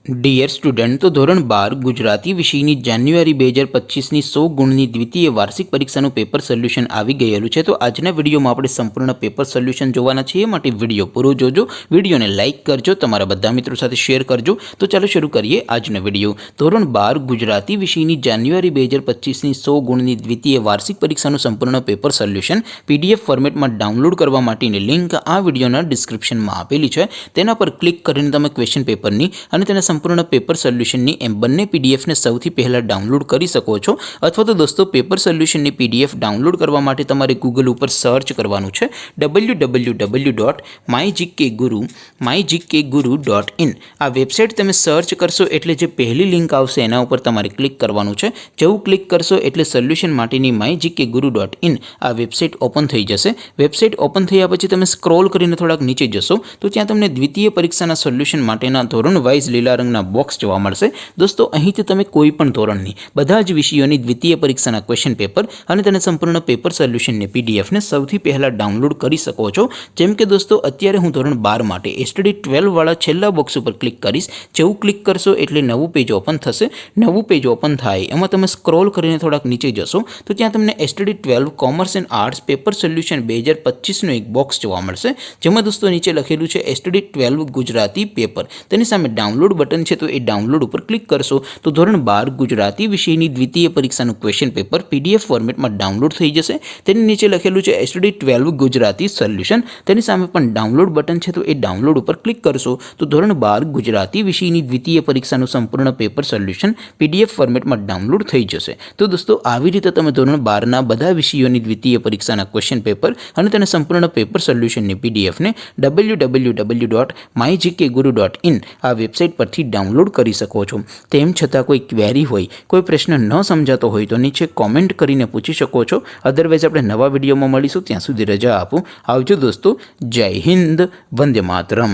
Dear student, તો ધોરણ 12 ગુજરાતી વિષયની જાન્યુઆરી 2025ની 100 ગુણની દ્વિતીય વાર્ષિક પરીક્ષાનું પેપર સોલ્યુશન આવી ગયેલું છે। તો આજના વિડીયોમાં આપણે સંપૂર્ણ પેપર સોલ્યુશન જોવાના છીએ, માટે વિડીયો પૂરો જોજો, વિડીયોને લાઇક કરજો, તમારા બધા મિત્રો સાથે શેર કરજો। તો ચાલો શરૂ કરીએ આજનો વિડીયો। ધોરણ 12 ગુજરાતી વિષયની જાન્યુઆરી 2025ની 100 ગુણની દ્વિતીય વાર્ષિક પરીક્ષાનું સંપૂર્ણ પેપર સોલ્યુશન PDF ફોર્મેટમાં ડાઉનલોડ કરવા માટેની લિંક આ વિડીયોના ડિસ્ક્રિપ્શનમાં આપેલી છે। તેના પર ક્લિક કરીને તમે ક્વેશ્ચન પેપરની અને તેના સંપૂર્ણ પેપર સોલ્યુશનની એમ બંને પીડીએફને સૌથી પહેલાં ડાઉનલોડ કરી શકો છો। અથવા તો દોસ્તો પેપર સોલ્યુશનની PDF ડાઉનલોડ કરવા માટે તમારે ગૂગલ ઉપર સર્ચ કરવાનું છે www.mygkguru.in। આ વેબસાઇટ તમે સર્ચ કરશો એટલે જે પહેલી લિંક આવશે એના ઉપર તમારે ક્લિક કરવાનું છે। જેવું ક્લિક કરશો એટલે સોલ્યુશન માટેની mygkguru.in આ વેબસાઇટ ઓપન થઈ જશે। વેબસાઇટ ઓપન થયા પછી તમે સ્ક્રોલ કરીને થોડાક નીચે જશો તો ત્યાં તમને દ્વિતીય પરીક્ષાના સોલ્યુશન માટેના ધોરણ વાઇઝ લીલા રંગના બોક્સ જોવા મળશે। દોસ્તો અહીંથી તમે કોઈ પણ ધોરણની બધા જ વિષયોની દ્વિતીય પરીક્ષાના ક્વેશ્ચન પેપર અને તેના સંપૂર્ણ પેપર સોલ્યુશનની પીડીએફને સૌથી પહેલાં ડાઉનલોડ કરી શકો છો। જેમ કે દોસ્તો અત્યારે હું ધોરણ 12 માટે STD 12 વાળા છેલ્લા બોક્સ ઉપર ક્લિક કરીશ। જેવું ક્લિક કરશો એટલે નવું પેજ ઓપન થશે। નવું પેજ ઓપન થાય એમાં તમે સ્ક્રોલ કરીને થોડાક નીચે જશો તો ત્યાં તમને STD 12 commerce and arts paper solution 2025નું એક બોક્સ જોવા મળશે। જેમાં દોસ્તો નીચે લખેલું છે STD 12 ગુજરાતી પેપર, તેની સામે ડાઉનલોડ બટન છે, તો એ ડાઉનલોડ ઉપર ક્લિક કરશો તો ધોરણ 12 ગુજરાતી વિષયની દ્વિતીય પરીક્ષાનું ક્વેશ્ચન પેપર PDF ફોર્મેટમાં ડાઉનલોડ થઈ જશે। તેની નીચે લખેલું છે STD 12 ગુજરાતી સોલ્યુશન, તેની સામે પણ ડાઉનલોડ બટન છે, તો એ ડાઉનલોડ ઉપર ક્લિક કરશો તો ધોરણ 12 ગુજરાતી વિષયની દ્વિતીય પરીક્ષાનું સંપૂર્ણ પેપર સોલ્યુશન PDF ફોર્મેટમાં ડાઉનલોડ થઈ જશે। તો દોસ્તો આવી રીતે તમે ધોરણ 12ના બધા વિષયોની દ્વિતીય પરીક્ષાના ક્વેશ્ચન પેપર અને તેના સંપૂર્ણ પેપર સોલ્યુશનની PDFને www.mygkguru.in આ વેબસાઇટ પરથી ડાઉનલોડ કરી શકો છો। તેમ છતાં કોઈ ક્વેરી હોય, કોઈ પ્રશ્ન ન સમજાતો હોય તો નીચે કોમેન્ટ કરીને પૂછી શકો છો। અદરવાઇઝ આપણે નવા વિડીયોમાં મળીશું, ત્યાં સુધી રજા આપો। આવજો દોસ્તો, જય હિન્દ, વંદે માતરમ।